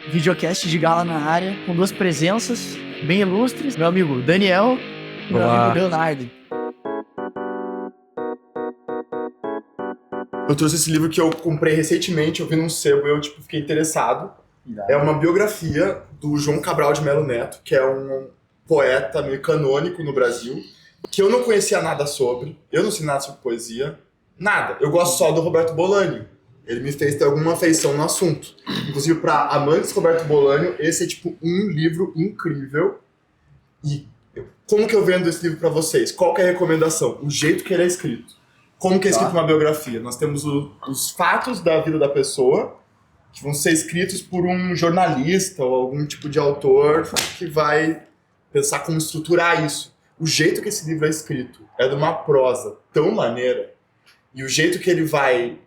videocast de gala na área, com duas presenças bem ilustres, meu amigo Daniel e meu amigo Leonardo. Eu trouxe esse livro que eu comprei recentemente, eu vi num sebo e eu fiquei interessado. É uma biografia do João Cabral de Melo Neto, que é um poeta meio canônico no Brasil, que eu não conhecia nada sobre, eu não sei nada sobre poesia, nada. Eu gosto só do Roberto Bolanho. Ele me fez ter alguma afeição no assunto. Inclusive, para amantes de Roberto Bolanho, esse é um livro incrível. E como que eu vendo esse livro para vocês? Qual que é a recomendação? O jeito que ele é escrito. Como que é escrito uma biografia? Nós temos os fatos da vida da pessoa, que vão ser escritos por um jornalista ou algum tipo de autor que vai pensar como estruturar isso. O jeito que esse livro é escrito é de uma prosa tão maneira, e o jeito que ele vai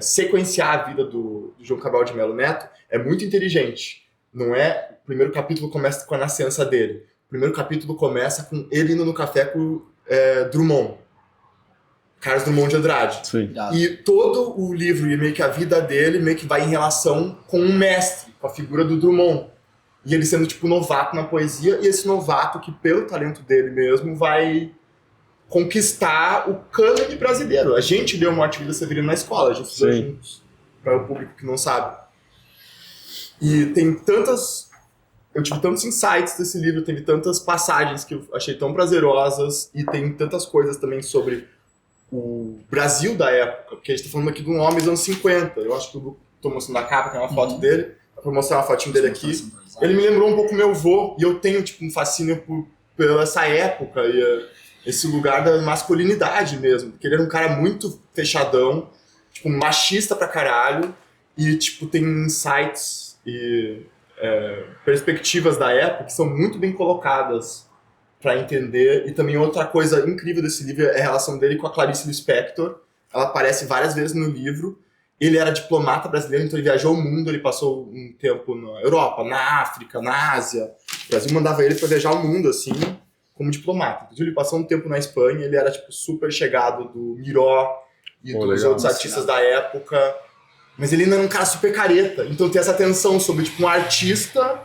sequenciar a vida do João Cabral de Melo Neto é muito inteligente. Não é? O primeiro capítulo começa com a nascença dele. O primeiro capítulo começa com ele indo no café com Drummond. Carlos Drummond de Andrade. Sim. E todo o livro e meio que a vida dele meio que vai em relação com um mestre, com a figura do Drummond. E ele sendo novato na poesia, e esse novato que pelo talento dele mesmo vai conquistar o cânone brasileiro. A gente leu Morte e Vida Severina na escola, a gente estudou juntos, para o público que não sabe. E tem tantas... Eu tive tantos insights desse livro, teve tantas passagens que eu achei tão prazerosas, e tem tantas coisas também sobre o Brasil da época, porque a gente tá falando aqui de um homem dos anos 50. Eu acho que eu tô mostrando a capa, tem uma foto dele, vou mostrar uma fotinho dele aqui. Ele me lembrou um pouco meu avô, e eu tenho um fascínio por essa época e esse lugar da masculinidade mesmo, porque ele era um cara muito fechadão, machista pra caralho, e tem insights e perspectivas da época que são muito bem colocadas para entender. E também outra coisa incrível desse livro é a relação dele com a Clarice Lispector. Ela aparece várias vezes no livro. Ele era diplomata brasileiro, então ele viajou o mundo, ele passou um tempo na Europa, na África, na Ásia. O Brasil mandava ele para viajar o mundo, assim, como diplomata. Inclusive, ele passou um tempo na Espanha, ele era, super chegado do Miró e dos outros artistas da época. Mas ele ainda era um cara super careta. Então tem essa tensão sobre, um artista,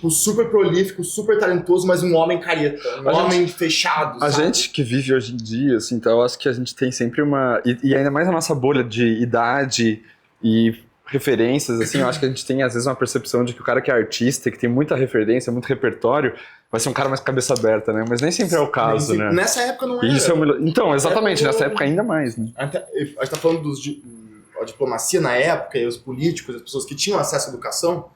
super prolífico, super talentoso, mas um homem careta. Um homem fechado, A sabe? gente que vive hoje em dia, assim, então eu acho que a gente tem sempre uma... E ainda mais a nossa bolha de idade e referências, assim, eu acho que a gente tem, às vezes, uma percepção de que o cara que é artista, que tem muita referência, muito repertório, vai ser um cara mais cabeça aberta, né? Mas nem sempre é o caso, né? Nessa época não era. Isso então, exatamente, nessa época ainda mais, né? A gente tá falando a diplomacia na época, e os políticos, as pessoas que tinham acesso à educação,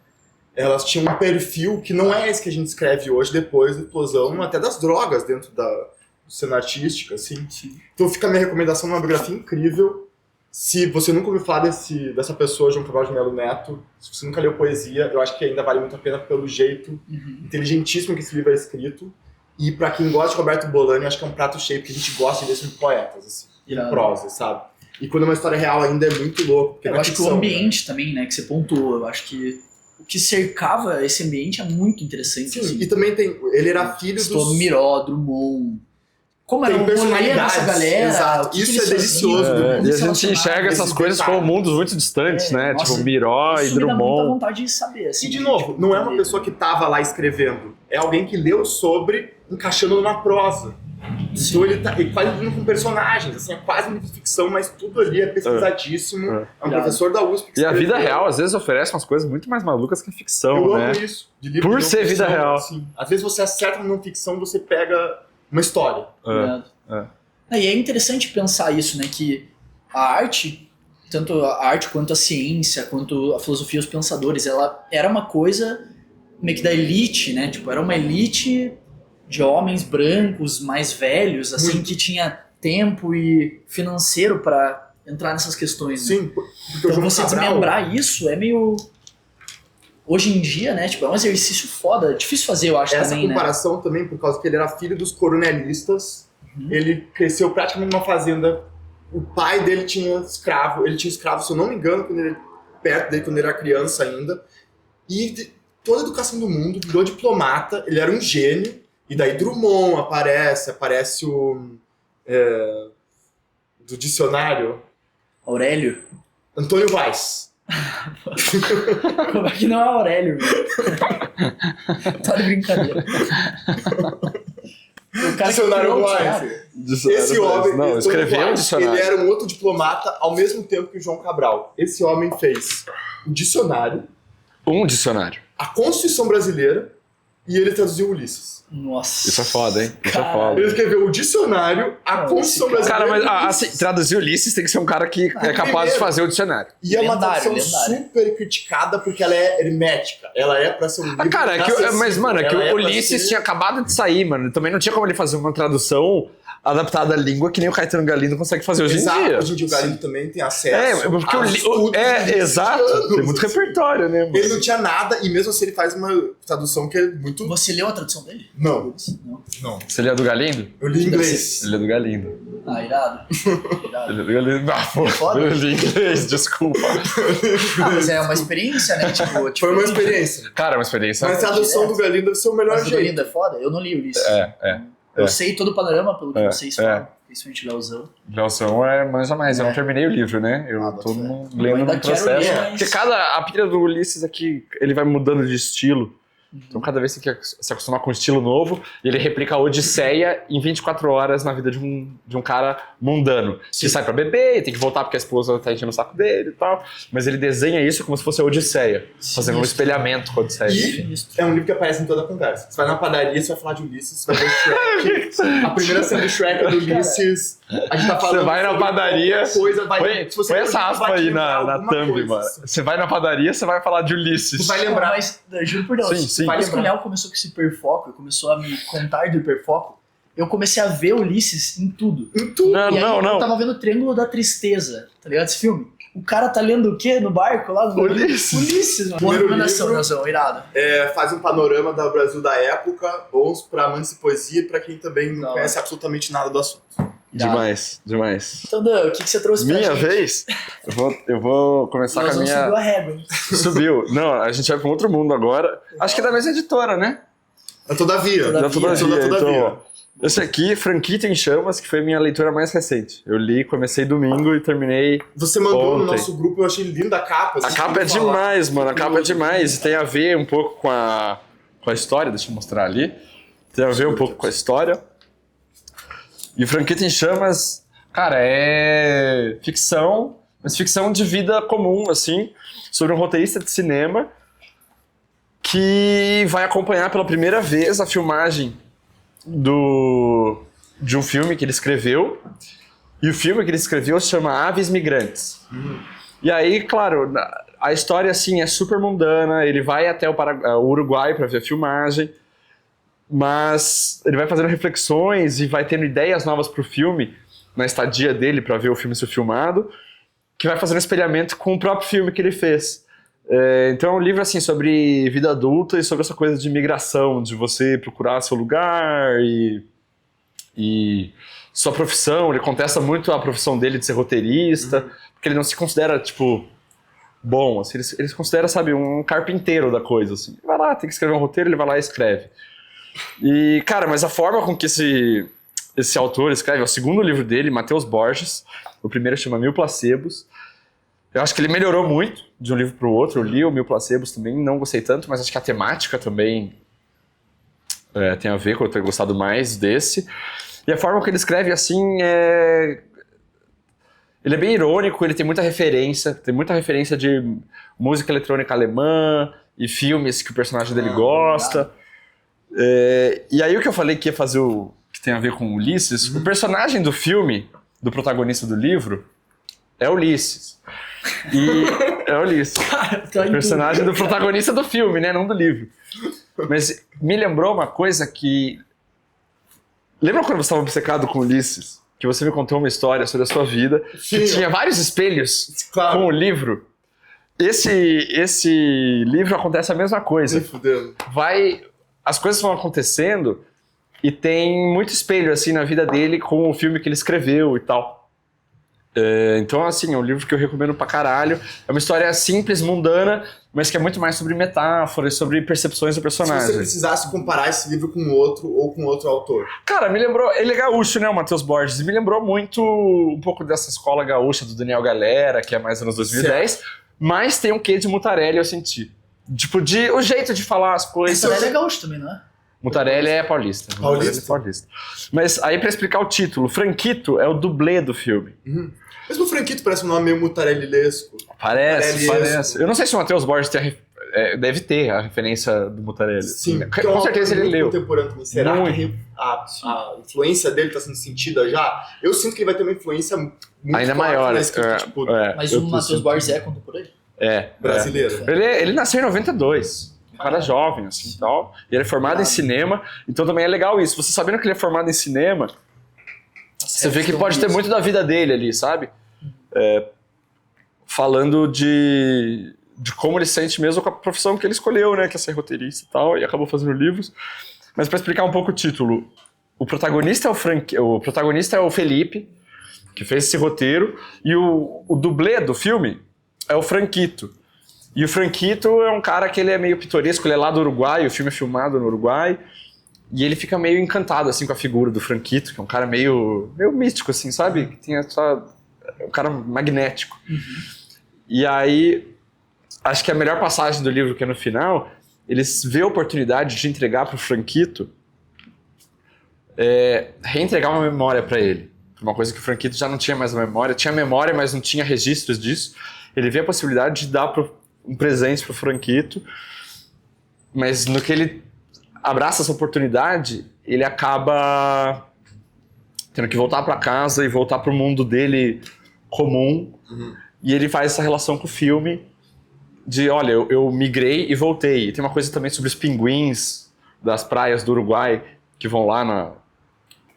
elas tinham um perfil que não é esse que a gente escreve hoje, depois da explosão até das drogas dentro da cena artística, assim. Sim. Então fica a minha recomendação, uma biografia incrível. Se você nunca ouviu falar dessa pessoa, João Cabral de Melo Neto, se você nunca leu poesia, eu acho que ainda vale muito a pena pelo jeito inteligentíssimo que esse livro é escrito. E pra quem gosta de Roberto Bolanho, eu acho que é um prato cheio, porque a gente gosta de ver sobre poetas, assim, em prosa, sabe? E quando é uma história real ainda é muito louco. Eu acho que o ambiente também, né, que você pontuou, eu acho que o que cercava esse ambiente é muito interessante. Sim, assim. e também ele era filho dos... Miró, Drummond. Como era Tem o rolê personalidades, dessa galera. exato. o que Isso eles é delicioso. faziam, E a como se gente enxerga essas coisas como mundos muito distantes, né? nossa, Tipo Miró e Isso me dá muita Drummond. vontade de saber. Assim, E de novo, não é uma pessoa que tava lá escrevendo. É alguém que leu sobre, encaixando numa prosa. Então ele quase lidando com personagens, assim, é quase um livro de ficção, mas tudo ali é pesquisadíssimo. É um professor da USP que E a vida escreveu. real, às vezes, oferece umas coisas muito mais malucas que a ficção, Eu né? amo isso. De livro Por de ser não vida ficção, real. assim. Às vezes você acerta na não ficção, você pega uma história. E é interessante pensar isso, né? Que a arte, tanto a arte quanto a ciência, quanto a filosofia, os pensadores, ela era uma coisa meio que da elite, né? Tipo, era uma elite de homens brancos, mais velhos, assim, que tinha tempo e financeiro pra entrar nessas questões, né? Sim, porque o Então João você Cabral... desmembrar isso é meio... Hoje em dia, né? Tipo, é um exercício foda. Difícil fazer, eu acho, Essa também, comparação também, por causa que ele era filho dos coronelistas, ele cresceu praticamente numa fazenda, o pai dele tinha escravo, se eu não me engano, perto dele quando ele era criança ainda, e toda a educação do mundo, virou diplomata, ele era um gênio, e daí Drummond aparece o... do dicionário... Aurélio? Antônio Vaz. Como é que não é Aurélio, velho? Tá de brincadeira. O cara Dicionário que do criou o Einstein. Dicionário Esse do homem, Einstein. Não, Antônio escreveu um Einstein, dicionário. ele era um outro diplomata ao mesmo tempo que o João Cabral. Esse homem fez o dicionário, Um dicionário. a Constituição Brasileira e ele traduziu Ulisses. Nossa. Isso é foda, hein? Isso é Cara. foda. Ele escreveu o dicionário, a Não, Constituição esse Brasileira. Cara, mas e Ulisses. assim, traduzir Ulisses tem que ser um cara que é capaz de primeiro- fazer o dicionário. E é uma Lendário, tradução lendário. super criticada porque ela é hermética. Ela é pra ser um livro Ah, cara, mas, mano, é que Ela o pra Ulisses ser- tinha acabado de sair, mano. Também não tinha como ele fazer uma tradução adaptada à língua que nem o Caetano Galindo consegue fazer hoje Exato, em dia. hoje em dia o Galindo também tem acesso. É, porque aos estudos de exato. anos, Tem muito assim. repertório, né, mano? Ele não tinha nada e mesmo assim ele faz uma tradução que é muito... Você leu a tradução dele? Não, Não. não. Você lê do Galindo? Eu li em inglês. Ele é do Galindo. Ah, irado. Irado. Ele é do Galindo. Ah, pô, Foda. eu li em inglês, desculpa. Ah, mas é uma experiência, né? Tipo, Foi uma experiência. Cara, é uma experiência. Mas a tradução do Galindo deve ser o melhor Mas o jeito. Galindo é foda? Eu não li o Ulisses. É. Eu sei todo o panorama pelo que É, vocês é. falam. Principalmente o Leozão. Leoção manja mais. Eu É. não terminei o livro, né? Eu Ah, tô bota fé. Eu lendo ainda no quero processo. ler, mas- Porque a pira do Ulisses aqui, ele vai mudando de estilo. Então cada vez você tem que se acostumar com um estilo novo, e ele replica a Odisseia em 24 horas na vida de um cara mundano. Que sai pra beber, tem que voltar porque a esposa tá enchendo o saco dele e tal. Mas ele desenha isso como se fosse a Odisseia, fazendo um espelhamento com a Odisseia. E é um livro que aparece em toda a conversa. Você vai na padaria, você vai falar de Ulisses, você vai ver Shrek. A primeira cena do Shrek é do Ulisses. A gente tá falando Você vai na sobre padaria, qualquer coisa, vai, põe, se você põe for essa vai aspa te aí lembrar na alguma thumb, coisa. mano. Você vai na padaria, você vai falar de Ulisses. Tu vai lembrar. Mas, juro por Deus, Sim, sim. depois que o Vai lembrar. Léo começou com esse hiperfoco, começou a me contar do hiperfoco, eu comecei a ver Ulisses em tudo. Em tudo. Não, E aí eu não. tava vendo o Triângulo da Tristeza, tá ligado? Esse filme. O cara tá lendo o quê no barco lá? No Ulisses. Ulisses, mano. Boa Primeiro recomendação, livro. Leozão, irado. Faz um panorama do Brasil da época, bons pra amantes de poesia e pra quem também não Da conhece absolutamente nada do assunto. Demais. Então, Dan, o que você trouxe pra Minha gente? vez? Eu vou começar com a Leozão minha... subiu a régua, hein? Subiu. Não, a gente vai pra um outro mundo agora. Acho que é da mesma editora, né? Todavia. Todavia. Então, esse aqui, Franquita em Chamas, que foi a minha leitura mais recente. Eu li, comecei domingo e terminei. Você mandou no Ontem. nosso grupo, eu achei linda a capa. A capa é demais, mano. A capa é demais. E tem a ver um pouco com a história. Deixa eu mostrar ali. Tem a ver um pouco com a história. E Franquita em Chamas, cara, é ficção, mas ficção de vida comum, assim, sobre um roteirista de cinema que vai acompanhar pela primeira vez a filmagem de um filme que ele escreveu. E o filme que ele escreveu se chama Aves Migrantes. E aí, claro, a história assim é super mundana. Ele vai até o Uruguai para ver a filmagem, mas ele vai fazendo reflexões e vai tendo ideias novas pro filme na estadia dele para ver o filme ser filmado, que vai fazendo espelhamento com o próprio filme que ele fez. Então é um livro assim sobre vida adulta e sobre essa coisa de migração, de você procurar seu lugar e sua profissão. Ele contesta muito a profissão dele de ser roteirista, porque ele não se considera, tipo, bom, assim, ele se considera, sabe, um carpinteiro da coisa, assim. Ele vai lá, tem que escrever um roteiro, ele vai lá e escreve. E, cara, mas a forma com que esse autor escreve, é o segundo livro dele, Matheus Borges, o primeiro chama Mil Placebos. Eu acho que ele melhorou muito de um livro para o outro. Eu li o Mil Placebos também, não gostei tanto, mas acho que a temática também tem a ver com eu ter gostado mais desse. E a forma que ele escreve, assim, ele é bem irônico, ele tem muita referência de música eletrônica alemã e filmes que o personagem dele gosta. E aí o que eu falei que ia fazer que tem a ver com Ulisses, o personagem do filme, do protagonista do livro, é Ulisses. É Ulisses. O personagem do protagonista do filme, né? Não do livro. Mas me lembrou uma coisa que... Lembra quando você estava obcecado com Ulisses? Que você me contou uma história sobre a sua vida, que tinha vários espelhos com o livro? Esse livro acontece a mesma coisa. As coisas vão acontecendo e tem muito espelho assim na vida dele com o filme que ele escreveu e tal. Então, assim, é um livro que eu recomendo pra caralho. É uma história simples, mundana, mas que é muito mais sobre metáforas, sobre percepções do personagem. Se você precisasse comparar esse livro com outro ou com outro autor. Cara, me lembrou... Ele é gaúcho, né, o Matheus Borges? E me lembrou muito um pouco dessa escola gaúcha do Daniel Galera, que é mais anos 2010. Certo. mas tem um quê de Mutarelli, eu senti. Tipo, o jeito de falar as coisas. Mutarelli é gaúcho também, não é? Mutarelli é paulista. Mutarelli é paulista. Mas aí, pra explicar o título, Franquito é o dublê do filme. Mas o Franquito parece um nome meio mutarelli-lesco. Parece. Eu não sei se o Matheus Borges deve ter a referência do Mutarelli. Sim, com certeza ele leu. Contemporâneo também. Será que a influência dele está sendo sentida já? Eu sinto que ele vai ter uma influência muito ainda forte maior. na escrita, Mas o Matheus Borges é contemporâneo? Brasileiro. Ele nasceu em 92. Um cara jovem, assim, e tal. E ele é formado em cinema. Então também é legal isso. Você sabendo que ele é formado em cinema, você vê que pode ter muito da vida dele ali, sabe? Falando de como ele se sente mesmo com a profissão que ele escolheu, né? Que é ser roteirista e tal. E acabou fazendo livros. Mas pra explicar um pouco o título. O protagonista é o Felipe, que fez esse roteiro. E o dublê do filme é o Franquito. E o Franquito é um cara que ele é meio pitoresco, ele é lá do Uruguai, o filme é filmado no Uruguai, e ele fica meio encantado, assim, com a figura do Franquito, que é um cara meio místico, assim, sabe? Que tem um cara magnético. E aí, acho que a melhor passagem do livro, que é no final, eles vê a oportunidade de entregar pro Franquito, reentregar uma memória para ele. Uma coisa que o Franquito já não tinha mais memória, tinha memória, mas não tinha registros disso. Ele vê a possibilidade de dar um presente pro Franquito, mas no que ele abraça essa oportunidade, ele acaba tendo que voltar para casa e voltar pro mundo dele comum, e ele faz essa relação com o filme de, olha, eu migrei e voltei. E tem uma coisa também sobre os pinguins das praias do Uruguai que vão lá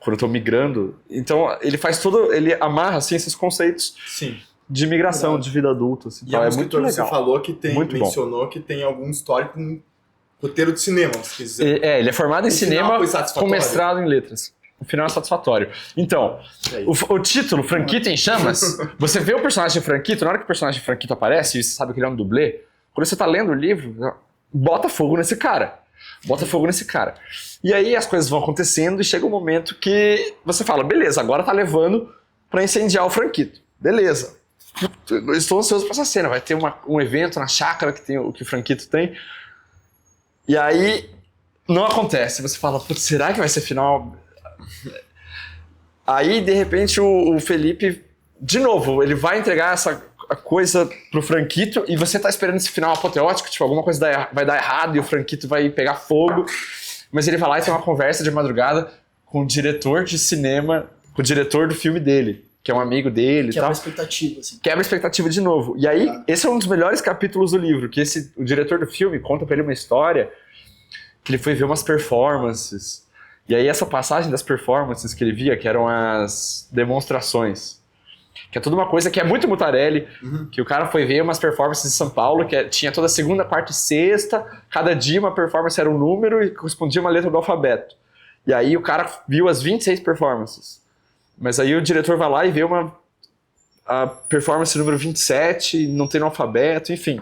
quando estão migrando. Então ele amarra assim esses conceitos. Sim. De migração, de vida adulta. Assim, e é muito legal. Você falou que mencionou que tem algum histórico com roteiro de cinema, se quiser. Ele é formado em cinema com mestrado em letras. O final é satisfatório. Então, o título, Franquito em Chamas, você vê o personagem Franquito, na hora que o personagem Franquito aparece, e você sabe que ele é um dublê, quando você tá lendo o livro, bota fogo nesse cara. E aí as coisas vão acontecendo e chega um momento que você fala, beleza, agora tá levando pra incendiar o Franquito. Beleza. Eu estou ansioso pra essa cena. Vai ter um evento na chácara que o Franquito tem. E aí não acontece. Você fala, putz, será que vai ser final? Aí, de repente, o Felipe, de novo, ele vai entregar essa coisa pro Franquito e você tá esperando esse final apoteótico, tipo, alguma coisa vai dar errado e o Franquito vai pegar fogo. Mas ele vai lá e tem uma conversa de madrugada com o diretor de cinema, com o diretor do filme dele, que é um amigo dele e tal. Quebra a expectativa, assim. Quebra a expectativa de novo. E aí, esse é um dos melhores capítulos do livro, que o diretor do filme conta pra ele uma história que ele foi ver umas performances. E aí, essa passagem das performances que ele via, que eram as demonstrações, que é tudo uma coisa que é muito Mutarelli, que o cara foi ver umas performances em São Paulo, que tinha toda segunda, quarta e sexta, cada dia uma performance era um número e correspondia a uma letra do alfabeto. E aí, o cara viu as 26 performances. Mas aí o diretor vai lá e vê a performance número 27, não tem no alfabeto, enfim.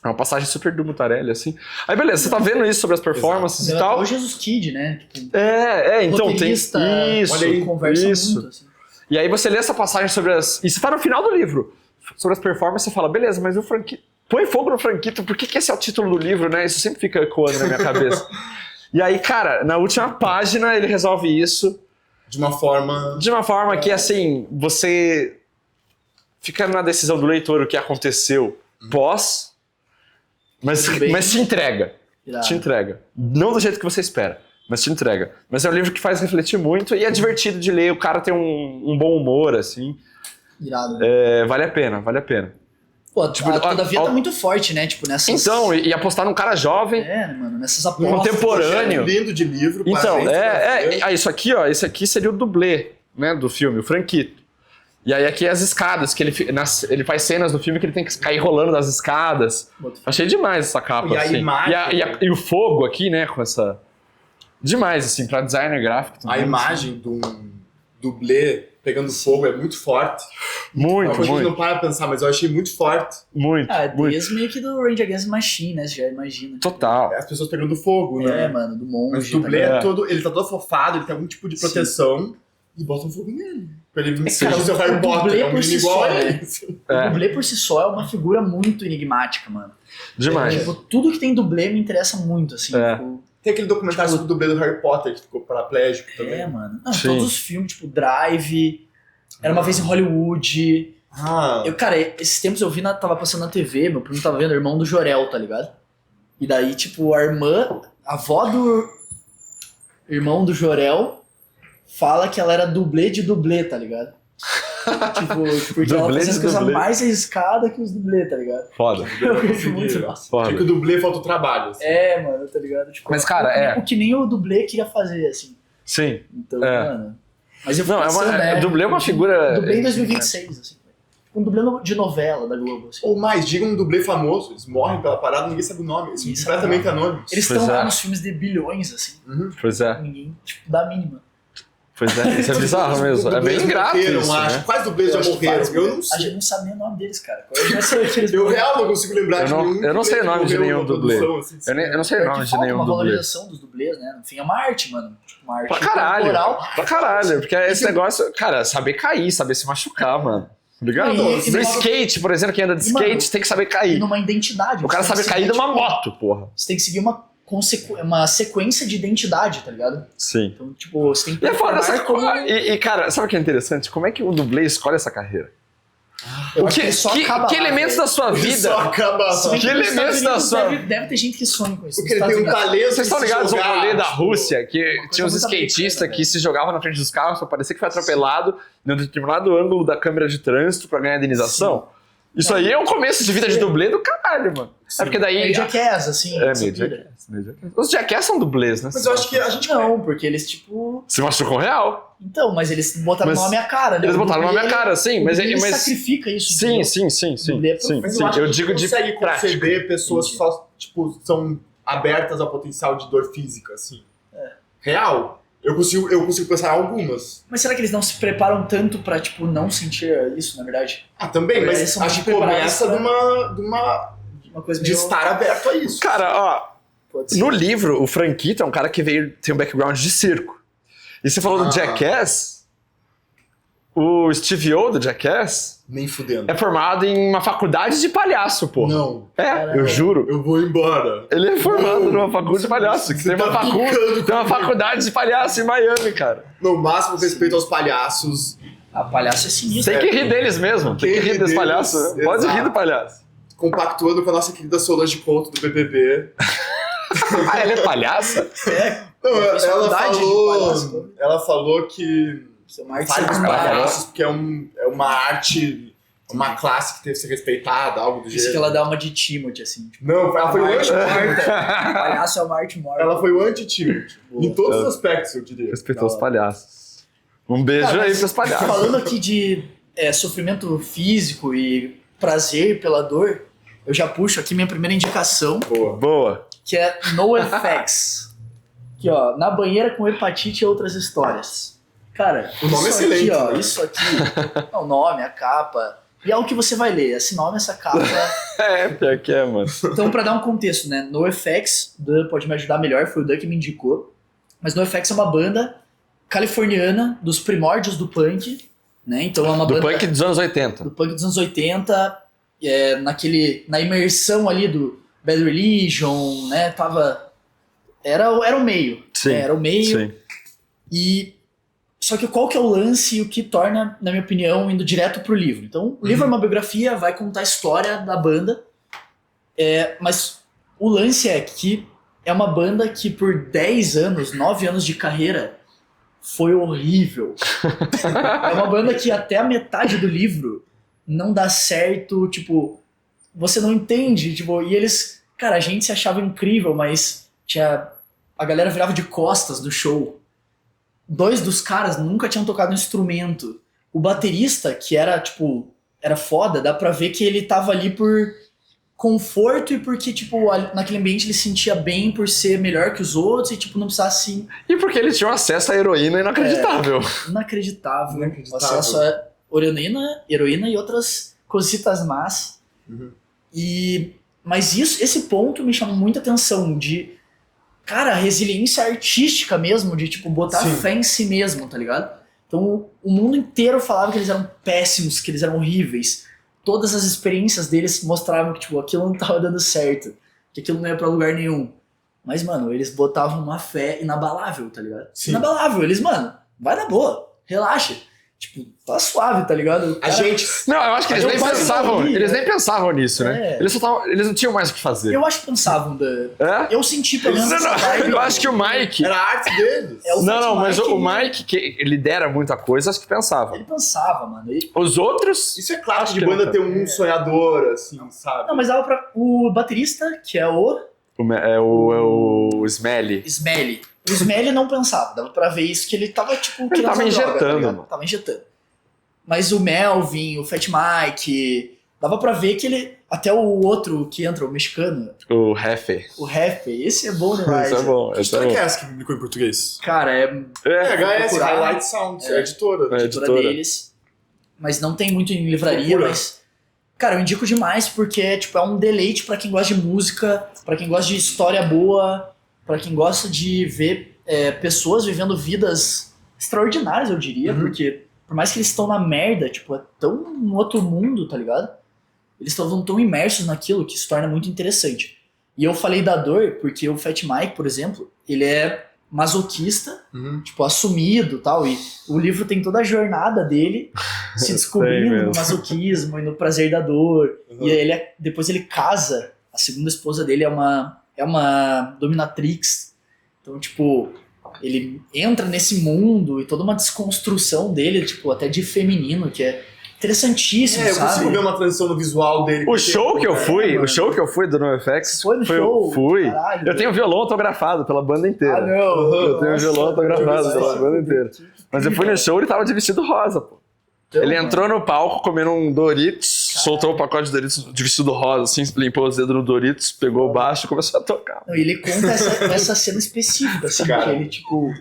É uma passagem super do Mutarelli, assim. Aí beleza, você tá vendo isso sobre as performances e tal. O Jesus Kid, né? Tipo, então tem isso. Olha aí, conversa muito, assim. E aí você lê essa passagem sobre e você tá no final do livro. Sobre as performances, você fala, beleza, mas o Franquito... Põe fogo no Franquito, por que esse é o título do livro, né? Isso sempre fica ecoando na minha cabeça. E aí, cara, na última página ele resolve isso. De uma forma que, assim, você fica na decisão do leitor o que aconteceu mas te entrega. Irado. Te entrega. Não do jeito que você espera, mas te entrega. Mas é um livro que faz refletir muito e é divertido de ler. O cara tem um bom humor, assim. Irado. Vale a pena. Pô, todavia tá muito forte, né? Tipo, nessas... Então, e apostar num cara jovem. Mano, nessas apostas. Contemporâneo. Lindo de livro. Então, isso aqui, ó. Esse aqui seria o dublê, né, do filme, o Franquito. E aí aqui as escadas, que ele faz cenas no filme que ele tem que cair rolando das escadas. Achei demais essa capa, e assim. A imagem... e o fogo aqui, né, com essa... Demais, assim, pra designer gráfico também. A imagem de um dublê pegando fogo é muito forte. Muito. A gente não para pensar, mas eu achei muito forte. Muito. Desde meio que do Rage Against the Machine, né? Você já imagina. Total. As pessoas pegando fogo, né? Mano, do monge. Mas o dublê ele tá todo fofado, ele tem algum tipo de proteção. e botam fogo nele. Pra ele cara, seja o Harry o Potter, dublê é um por si menino igual só, a né? ele. O dublê por si só é uma figura muito enigmática, mano. Demais. Tipo, tudo que tem dublê me interessa muito, assim. É. Tipo, Tem aquele documentário sobre o dublê do Harry Potter, que ficou paraplégico também. mano. Não, Sim. todos os filmes, tipo, Drive, Era Uma Vez em Hollywood. Ah, Cara, esses tempos eu vi, tava passando na TV, meu primo tava vendo o Irmão do Jorel, tá ligado? E daí, tipo, a avó do irmão do Jorel fala que ela era dublê de dublê, tá ligado? Tipo, porque ela Dublê fazia de as coisas dublê. mais arriscadas que os dublê, tá ligado? Foda. Eu vejo muito, nossa. Foda. tinha que o dublê falta o trabalho. Assim. Mano, tá ligado? Tipo, Mas, cara, o que nem o dublê queria fazer, assim. Sim. Então, É. mano... Mas eu fico Não, pensando, né? dublê é uma figura... Dublê em 2026, assim. Um dublê de novela da Globo, assim. Ou mais, diga um dublê famoso, eles morrem pela parada, ninguém sabe o nome, eles são Ninguém sabe completamente o nome. anônimos. Eles Pois estão lá é. nos filmes de bilhões, assim. Pois é. Ninguém, tipo, dá a mínima. Pois é. Isso é bizarro mesmo. É bem Dublês ingrato morreram, isso, acho. né? Quais dublês já acho que morreram? vários, Eu né? não A sei. gente não sabe nem o nome deles, cara. Qual vai ser aqueles Eu real não consigo lembrar Eu de não- nenhum. eu não sei o dublê que nome de morreu nenhum na dublê. produção, assim, Eu não sei o Porque nome de falta nenhum uma dublê. valorização dos dublês, né? Enfim, é uma arte, mano. Tipo, uma arte Pra caralho. corporal. Pra caralho. Porque esse negócio... Cara, saber cair, saber se machucar, mano. Ligado? E No numa- skate, por exemplo, quem anda de E, mano, skate tem que saber E cair. numa identidade. O cara Você tem sabe que cair de seguir, uma tipo, moto, porra. Você tem que seguir uma sequência de identidade, tá ligado? Sim. Então, tipo, você tem que E é foda essa como... e, cara, sabe o que é interessante? Como é que o dublê escolhe essa carreira? Eu O acho que, ele só que, acaba que lá, elementos velho. da sua Ele vida... só acaba Se bem Que nos Estados elementos da Unidos sua- deve ter gente que sonha com isso. Porque Nos ele tem um Estados Unidos. talento. Vocês estão de se ligados ao jogar, rolê da tipo, Rússia, que coisa tinha uns muito skatistas americana, que se jogavam na frente dos carros pra parecer que foi atropelado em um determinado ângulo da câmera de trânsito pra ganhar indenização? Isso aí é um começo de vida de dublê do caralho, mano. É porque daí... É Jackass, assim. É, essa meio vida. Jackass, meio Jackass. Os Jackass são dublês, né? Mas eu acho que a gente Não, porque eles, tipo... Se machucam real. Então, mas eles botaram Mas o nome à cara, né? Eles O botaram na dublê, minha cara, sim, mas... ele mas sacrifica isso, sim, entendeu? sim, sim, sim, Dublê é sim, profundo. sim. acho Eu que digo de consegue prática. conceber pessoas que só, tipo, são abertas ao potencial de dor física, assim. Real. Eu consigo pensar em algumas. Mas será que eles não se preparam tanto pra, tipo, não sentir isso, na verdade? Ah, também, Eles mas são acho que muito começa preparados de uma Uma coisa de meio... estar aberto a isso. Cara, ó, Pode ser. no livro, o Franquito é um cara que tem um background de circo. E você falou do Jackass, o Steve O do Jackass Nem fudendo. é formado em uma faculdade de palhaço, pô. Não, É, Caralho. eu juro. eu vou embora. Ele é formado Não. numa faculdade de palhaço. Que Você tem, uma tá brincando tem uma faculdade de palhaço em Miami, cara. No máximo, respeito aos palhaços, A palhaço é sinistro. Tem que rir deles mesmo. Tem que rir dos deles, palhaços. Pode exato. rir do palhaço. compactuando com a nossa querida Solange Couto do BBB. Ah, ela é palhaça? É, Não, eu fiz faculdade de palhaço. ela falou que Isso é uma arte faz os secundária. palhaços porque é uma arte, uma classe que teve que ser respeitada, algo do Isso gênero. que ela dá uma de Timothy, assim. Tipo, Não, ela foi o Uma arte anti-morta. palhaço é uma arte morta. Ela foi o anti-Timothy. Boa. Em todos os aspectos, eu diria. Respeitou os palhaços. Um beijo Cara, aí mas pros palhaços. Falando aqui de sofrimento físico e prazer pela dor, eu já puxo aqui minha primeira indicação, Boa. Boa. que é NoFX. Aqui, ó, Na Banheira com Hepatite e Outras Histórias. Cara, O nome é isso excelente, aqui, ó, né? isso aqui, é o nome, a capa, e é o que você vai ler, esse nome, essa capa. É, pior que é, mano. Então, pra dar um contexto, né, NoFX, o Dan pode me ajudar melhor, foi o Dan que me indicou, mas NoFX é uma banda californiana dos primórdios do punk, né, então é uma Do banda punk dos anos 80. do punk dos anos 80, na imersão ali do Bad Religion, né, era o meio, Sim, né, era o meio, Sim. e só que qual que é o lance e o que torna, na minha opinião, indo direto pro livro. Então, o livro é uma biografia, vai contar a história da banda, mas o lance é que é uma banda que por 10 anos, 9 anos de carreira, foi horrível. É uma banda que até a metade do livro não dá certo, tipo, você não entende, tipo, e eles, cara, a gente se achava incrível, mas a galera virava de costas do show. 2 dos caras nunca tinham tocado um instrumento. O baterista, que era, tipo, era foda, dá pra ver que ele tava ali por conforto e porque, tipo, naquele ambiente ele se sentia bem por ser melhor que os outros e, tipo, não precisasse, assim, E porque eles tinham acesso à heroína inacreditável. inacreditável. Inacreditável. Acesso a heroína e outras cositas más. Uhum. Mas esse ponto me chamou muita atenção, de, cara, resiliência artística mesmo, de, tipo, botar Sim. fé em si mesmo, tá ligado? Então o mundo inteiro falava que eles eram péssimos, que eles eram horríveis. Todas as experiências deles mostravam que tipo, aquilo não tava dando certo, que aquilo não ia pra lugar nenhum. Mas, mano, eles botavam uma fé inabalável, tá ligado? Sim. Inabalável. Eles, mano, vai na boa, relaxa. Tipo, tá suave, tá ligado? O A cara- gente... Não, eu acho que eles Eu nem quase pensavam, morri, eles né? nem pensavam nisso, né? É. Eles não tinham mais o que fazer. Eu acho que pensavam da... É? Eu senti pelo menos Não, essa não, vibe. eu acho que o Mike... Era a arte deles. É o Não, Fat não, mas o Mike, Mike, que lidera muita coisa, acho que pensava. Ele pensava, mano. Os outros... Isso é clássico Acho de que banda não, ter um sonhador, assim, sabe? Não, mas dava pra... O baterista, que é o É o Smelly. Smelly. O Smelly não pensava. Dava pra ver isso, que ele tava, tipo... querendo tava usar droga, injetando, ligado? mano. Tava injetando. Mas o Melvin, o Fat Mike... Dava pra ver que ele... Até o outro que entra, o mexicano, O Hefe. o Ref, esse é bom demais. Isso é bom, Que isso é história que é bom. essa que publicou em português? Cara, é É, HS, procurar. Highlight Sound, é a editora. a É. editora editora. deles. Mas não tem muito em livraria, Procura. mas... Cara, eu indico demais porque tipo, é um deleite pra quem gosta de música, pra quem gosta de história boa, pra quem gosta de ver pessoas vivendo vidas extraordinárias, eu diria, Uhum. porque por mais que eles estão na merda, tipo, é tão no outro mundo, tá ligado? Eles estão tão imersos naquilo que se torna muito interessante. E eu falei da dor porque o Fat Mike, por exemplo, ele é masoquista, Uhum. tipo, assumido e tal, e o livro tem toda a jornada dele se Tem descobrindo mesmo. no masoquismo e no prazer da dor. Uhum. E ele depois ele casa, a segunda esposa dele é uma dominatrix. Então, tipo, ele entra nesse mundo e toda uma desconstrução dele, tipo, até de feminino, que é interessantíssimo, É, eu sabe? consigo ver uma transição no visual dele. O porque- show que eu fui, mano. o show que eu fui do NoFX, Foi no show? fui. Caralho, Eu tenho violão autografado pela banda inteira. Ah, não. Eu tenho violão autografado pela banda inteira. Mas eu fui no show e ele tava de vestido rosa, pô. Então, Ele mano, entrou no palco comendo um Doritos, Caralho. soltou o pacote de Doritos de vestido rosa, assim, limpou os dedos no Doritos, pegou o baixo e começou a tocar. não, e ele conta essa cena específica, assim, Cara. que ele, tipo...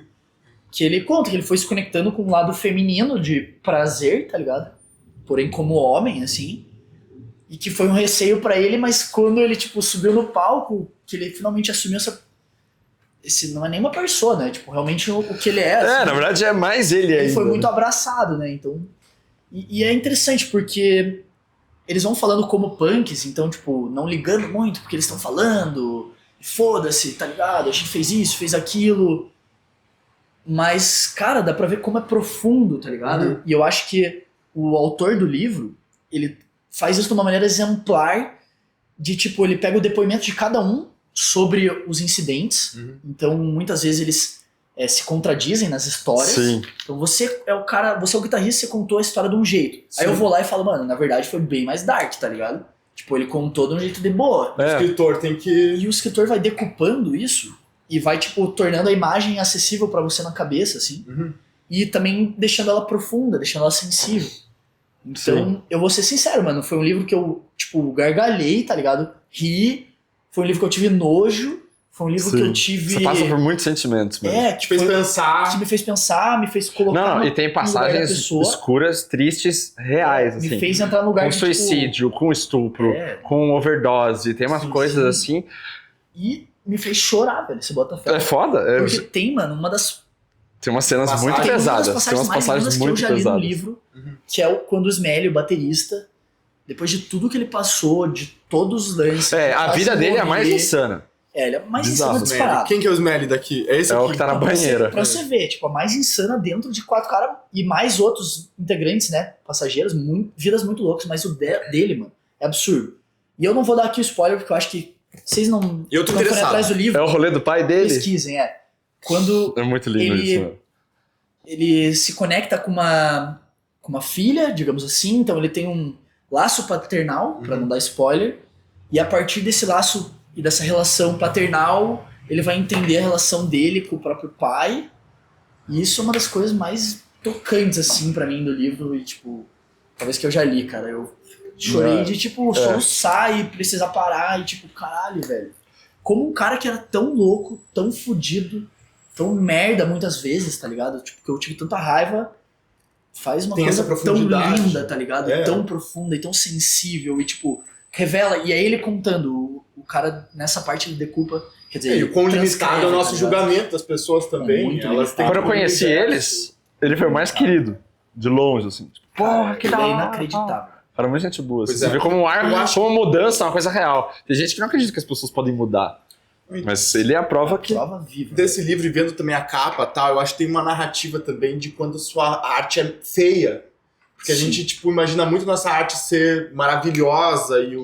Que ele conta que ele foi se conectando com um lado feminino de prazer, tá ligado? Porém como homem, assim. E que foi um receio pra ele, mas quando ele, tipo, subiu no palco, que ele finalmente assumiu esse não é nem uma persona, é, tipo, realmente o que ele é. assim. Na verdade é mais ele Ele ainda. foi muito né? abraçado, né? Então. E é interessante porque eles vão falando como punks, então, tipo, não ligando muito porque eles estão falando. Foda-se, tá ligado? A gente fez isso, fez aquilo. Mas, cara, dá pra ver como é profundo, tá ligado? Uhum. E eu acho que o autor do livro, ele faz isso de uma maneira exemplar de, tipo, ele pega o depoimento de cada um sobre os incidentes. Uhum. Então, muitas vezes eles se contradizem nas histórias. Sim. Então você é o cara, você é o guitarrista, você contou a história de um jeito. Sim. Aí eu vou lá e falo, mano, na verdade foi bem mais dark, tá ligado? Tipo, ele contou de um jeito de boa. O escritor tem que... E o escritor vai decupando isso e vai, tipo, tornando a imagem acessível pra você na cabeça, assim. Uhum. E também deixando ela profunda, deixando ela sensível. Então, eu vou ser sincero, mano, foi um livro que eu, tipo, gargalhei, tá ligado? Ri. Foi um livro que eu tive nojo. Foi um livro que eu tive... Você passa por muitos sentimentos mesmo. É, Te que fez foi... pensar... que me fez pensar, me fez colocar Não, no- e tem no lugar da passagens pessoa. escuras, tristes, reais, Me assim. fez entrar no lugar Com de, suicídio, com estupro, É. com overdose, tem umas Sim, coisas sim. assim. E me fez chorar, velho, esse Botafé. É foda. Porque tem, mano, uma das Tem umas cenas Passagem. muito tem uma das pesadas. Tem passagens umas mais passagens lindas que eu muito já li no pesadas. livro, Uhum. que é quando o Smelly, o baterista, depois de tudo que ele passou, de todos os lances... A quase vida dele é a mais morrer. insana. Ele é mais Bizarro. insana disparado. Quem que é o Smelly daqui? É esse É aqui? o que tá na Não, pra você- banheira. Pra você ver, tipo, a mais insana dentro de 4 caras e mais outros integrantes, né? Passageiros, vidas muito loucas, mas o dele, mano, é absurdo. E eu não vou dar aqui o spoiler, porque eu acho que vocês não, Eu tô não forem interessado. atrás do livro, É o rolê do pai dele? pesquisem, Quando É muito lindo Ele- isso, mano. ele se conecta com uma filha, digamos assim, então ele tem um laço paternal, pra não dar spoiler, e a partir desse laço e dessa relação paternal, ele vai entender a relação dele com o próprio pai, e isso é uma das coisas mais tocantes, assim, pra mim, do livro, e, tipo, talvez que eu já li, cara, eu chorei de, tipo, soluçar e precisar parar, e, tipo, caralho, velho, como um cara que era tão louco, tão fudido, tão merda muitas vezes, tá ligado? Tipo, que eu tive tanta raiva, faz uma Tem coisa essa tão profundidade. linda, tá ligado? É. Tão profunda e tão sensível e, tipo, revela. E aí ele contando, o cara, nessa parte, ele decupa, quer dizer... E o quão ele limitado é o transcreve, nosso tá ligado? julgamento das pessoas também. Muito Elas têm Quando eu um conheci universo. Ele foi o mais querido, de longe, assim. Tipo, porra, que Ele da é hora. inacreditável. Cara, muita gente boa. Pois Você é. vê como um ar, Eu acho como uma mudança, uma coisa real. Tem gente que não acredita que as pessoas podem mudar. Mas ele é a prova que... Prova viva. Desse livro, e vendo também a capa e tal, eu acho que tem uma narrativa também de quando a sua arte é feia. Porque a Sim. gente, tipo, imagina muito nossa arte ser maravilhosa e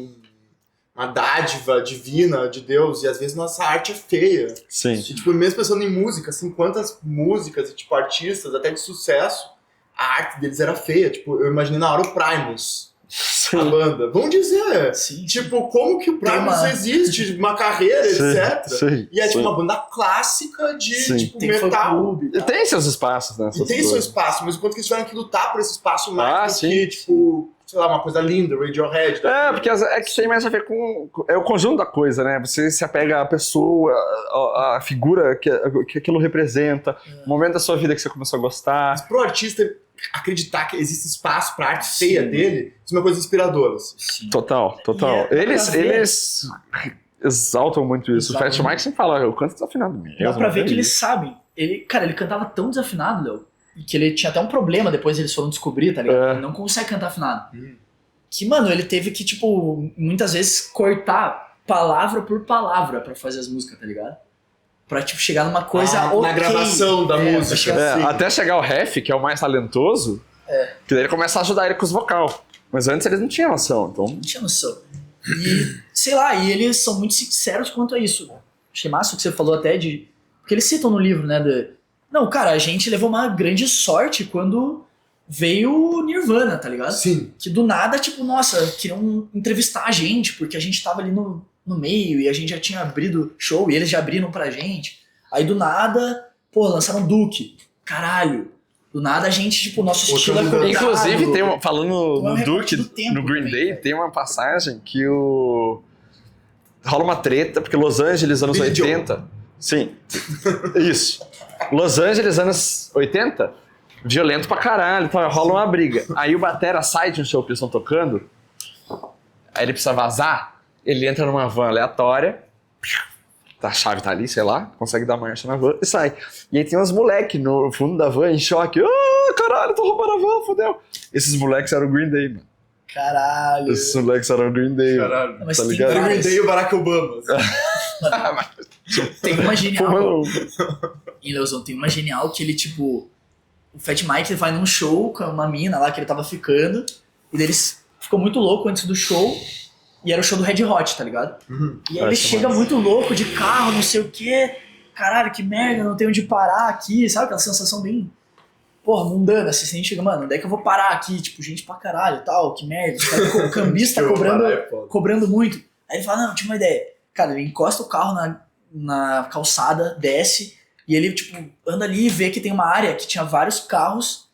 uma dádiva divina de Deus, e às vezes nossa arte é feia. Sim. E, tipo, mesmo pensando em música, assim, quantas músicas e, tipo, artistas, até de sucesso, a arte deles era feia. Tipo, eu imaginei na hora o Primus, a Sim. banda. Vamos dizer, Sim. tipo, como que o Tem Primus uma- existe, uma carreira, etc. Sim. E é tipo Sim. uma banda clássica de Sim. tipo, Tem metal. fã-clube. E tem seus espaços, né? E tem seu espaço, mas o quanto que eles tiveram que lutar por esse espaço mais Ah, do sim. que, tipo, sei lá, uma coisa linda, Radiohead. É, porque é que tem mais a ver com... É o conjunto da coisa, né? Você se apega à pessoa, à figura que aquilo representa, o momento da sua vida que você começou a gostar. Mas pro artista acreditar que existe espaço pra arte Sim. feia dele, isso é uma coisa inspiradora. Assim. Sim. Total. E dá Eles pra ver. exaltam muito isso. O Exaltam Fat Mike sempre fala, eu canto desafinado mesmo. Dá pra ver é que eles isso. sabem. Cara, ele cantava tão desafinado, Léo, e que ele tinha até um problema depois eles foram descobrir, tá ligado? É. Ele não consegue cantar afinado. Que, mano, ele teve que, tipo, muitas vezes cortar palavra por palavra pra fazer as músicas, tá ligado? Pra, tipo, chegar numa coisa Na ok. gravação da É, música. pra chegar assim. Até chegar o Ref, que é o mais talentoso, que daí ele começa a ajudar ele com os vocal. Mas antes eles não tinham noção, então... Não tinha noção. E, sei lá, e eles são muito sinceros quanto a isso. Achei massa o que você falou até de... Porque eles citam no livro, né, não, cara, a gente levou uma grande sorte quando veio o Nirvana, tá ligado? Sim. Que do nada, tipo, nossa, queriam entrevistar a gente, porque a gente tava ali no meio e a gente já tinha abrido show e eles já abriram pra gente. Aí do nada, pô, lançaram Duke. Caralho. Do nada a gente, tipo, nosso Outra estilo é mudança. copiado. Inclusive, falando Então é um no recorte Duke, do tempo no Green também, Day, cara. tem uma passagem que rola uma treta, porque Los Angeles, anos Billy Joe. 80... Sim, isso. Los Angeles, anos 80, violento pra caralho, então rola uma briga. Aí o batera sai de um show que eles estão tocando, aí ele precisa vazar, ele entra numa van aleatória, a chave tá ali, sei lá, consegue dar marcha na van e sai. E aí tem uns moleques no fundo da van em choque, caralho, tô roubando a van, fodeu. Esses moleques eram o Green Day, mano. Caralho. Esses moleques eram o Green Day, mano. Caralho. Mas Tá tem ligado? Era o Green várias. Day e o Barack Obama. Tem uma genial. Fumando. E Leozão, tem uma genial que ele, tipo. O Fat Mike ele vai num show com uma mina lá que ele tava ficando. E daí ele ficou muito louco antes do show. E era o show do Red Hot, tá ligado? E aí ele Essa chega massa. muito louco de carro, não sei o quê. Caralho, que merda, não tem onde parar aqui. Sabe aquela sensação bem. Porra, mundana, assim, você chega, mano, onde é que eu vou parar aqui? Tipo, gente pra caralho e tal, que merda. O cambista cobrando muito. Aí ele fala, não, tinha uma ideia. Cara, ele encosta o carro na calçada, desce, e ele, tipo, anda ali e vê que tem uma área que tinha vários carros,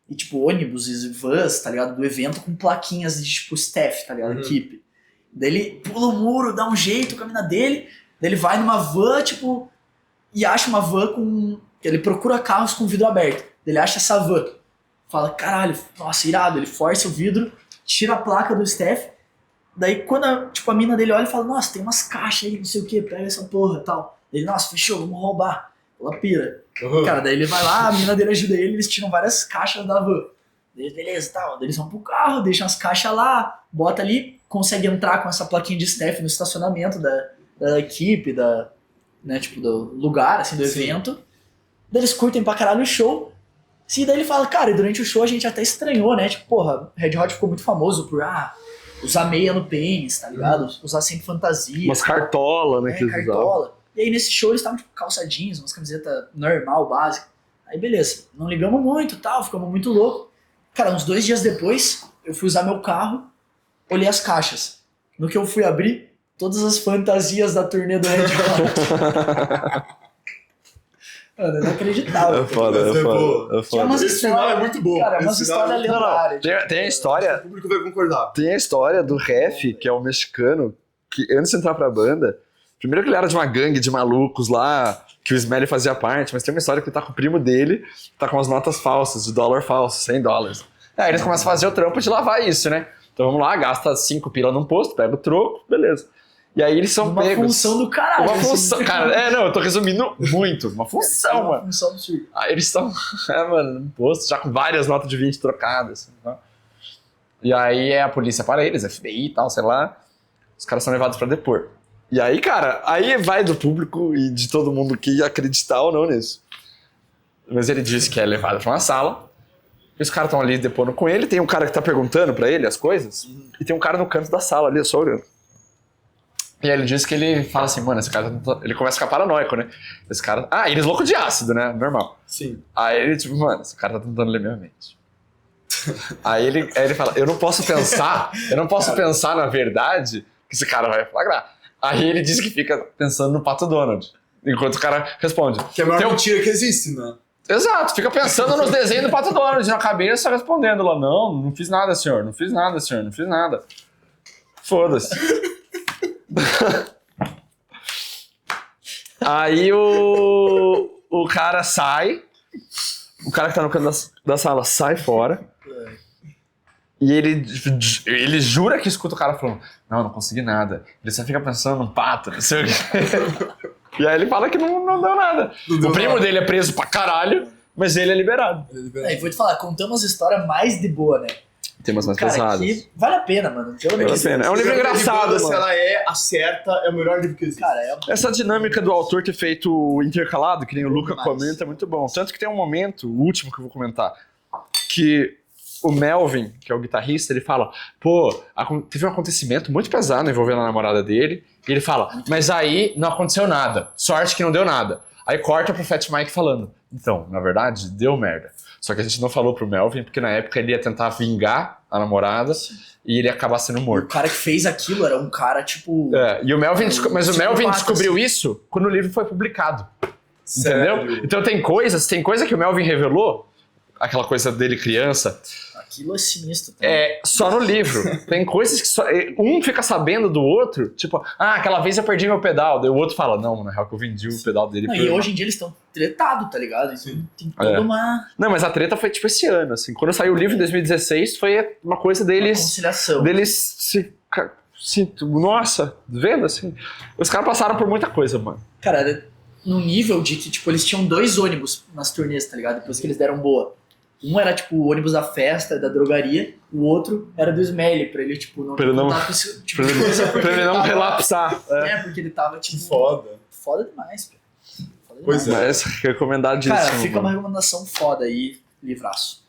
e, tipo, ônibus e vans, tá ligado, do evento, com plaquinhas de, tipo, staff, tá ligado, equipe. Daí ele pula o muro, dá um jeito com a mina dele, daí ele vai numa van, tipo, e acha uma van com... Ele procura carros com vidro aberto. Daí ele acha essa van. Fala, caralho, nossa, irado. Ele força o vidro, tira a placa do staff. Daí quando a mina dele olha e fala, nossa, tem umas caixas aí, não sei o que, pega essa porra e tal. Ele, nossa, fechou, vamos roubar. Ela pira. Cara, daí ele vai lá, a mina dele ajuda ele, eles tiram várias caixas da van. Daí, beleza, tal. Daí eles vão pro carro, deixam as caixas lá, bota ali, consegue entrar com essa plaquinha de staff no estacionamento da equipe, né, tipo, do lugar, assim, do evento. Daí eles curtem pra caralho o show. E daí ele fala, cara, e durante o show a gente até estranhou, né? Tipo, porra, Red Hot ficou muito famoso por, usar meia no pênis, tá ligado? Usar sempre fantasia. Umas cartola, né, que eles usavam. Cartola. E aí nesse show eles estavam, tipo, calça jeans, umas camisetas normal, básica. Aí beleza, não ligamos muito e tal, ficamos muito loucos. Cara, uns 2 dias depois, eu fui usar meu carro, olhei as caixas. No que eu fui abrir, todas as fantasias da turnê do Red Hot. Mano, eu não acreditava. É foda, Mas é é foda. boa. É Tinha umas foda. Esse final é muito bom. Cara, umas Esse final é histórias muito bom. lendárias. Tem a O história... público vai concordar. Tem a história do Ref, que é o mexicano, que antes de entrar pra banda, primeiro que ele era de uma gangue de malucos lá, que o Smelly fazia parte, mas tem uma história que ele tá com o primo dele, tá com as notas falsas, de dólar falso, $100. Aí eles começam a fazer o trampo de lavar isso, né? Então vamos lá, gasta 5 pila num posto, pega o troco, beleza. E aí eles são Uma pegos. função do caralho. Uma assim. função, cara, não, eu tô resumindo muito. Uma função, Uma mano. função absurda. Aí eles estão, mano, no posto, já com várias notas de 20 trocadas. Assim, tá? E aí a polícia para eles, FBI e tal, sei lá. Os caras são levados pra depor. E aí, cara, aí vai do público e de todo mundo que ia acreditar ou não nisso. Mas ele disse que é levado pra uma sala. E os caras estão ali depondo com ele. Tem um cara que tá perguntando pra ele as coisas. E tem um cara no canto da sala ali, só olhando. E aí ele diz que ele fala assim, mano, esse cara tá tentando... Ele começa a ficar paranoico, né? Esse cara... Ah, eles loucos de ácido, né? Normal. Sim. Aí ele, tipo, mano, esse cara tá tentando ler minha mente. Aí ele fala, eu não posso pensar na verdade que esse cara vai flagrar. Aí ele diz que fica pensando no Pato Donald. Enquanto o cara responde. Que é a maior mentira que existe, né? Exato, fica pensando nos desenhos do Pato Donald na cabeça, respondendo lá, não fiz nada, senhor, não fiz nada, senhor, não fiz nada. Foda-se. Aí o cara sai, o cara que tá no canto da sala sai fora, e ele jura que escuta o cara falando, não consegui nada, ele só fica pensando no pato, não sei o quê. E aí ele fala que não deu nada. O primo dele é preso pra caralho, mas ele é liberado. E vou te falar, contamos a história mais de boa, né? Temas mais Cara, pesados. que vale a pena, mano. Vale a pena. É um livro engraçado, Se mano. ela é a certa, é o melhor livro que existe. Cara, é Essa dinâmica do autor ter feito intercalado, que nem o Luca demais. comenta, é muito bom. Tanto que tem um momento, o último que eu vou comentar, que o Melvin, que é o guitarrista, ele fala, pô, teve um acontecimento muito pesado envolvendo a namorada dele, e ele fala, mas aí não aconteceu nada, sorte que não deu nada. Aí corta pro Fat Mike falando, então, na verdade, deu merda. Só que a gente não falou pro Melvin, porque na época ele ia tentar vingar a namorada, e ele ia acabar sendo O morto. cara que fez aquilo era um cara, tipo... E o Melvin, mas o Melvin psicopata, descobriu assim. isso quando o livro foi publicado. Sério? Entendeu? Então tem coisa que o Melvin revelou, aquela coisa dele criança, Aquilo é sinistro também. só no livro. Tem coisas que só, um fica sabendo do outro, tipo, aquela vez eu perdi meu pedal, daí o outro fala, não, na real que eu vendi o pedal dele. Não, por- e hoje em dia eles estão tretados, tá ligado? Então tem toda uma Não, mas a treta foi tipo esse ano, assim, quando saiu o livro em 2016, foi uma coisa deles conciliação. nossa, vendo assim, os caras passaram por muita coisa, mano. Cara, era no nível de que, tipo, eles tinham 2 ônibus nas turnês, tá ligado? Depois que eles deram boa. Um era, tipo, o ônibus da festa, da drogaria, o outro era do Smelly, pra ele, tipo, não Pra ele não- contar com esse tipo Pra de coisa, porque ele não tava- relapsar. Porque ele tava, tipo, Foda. foda demais, cara. Foda Pois demais. é. Mas recomendadíssimo. Cara, fica uma mano. recomendação foda aí, livraço.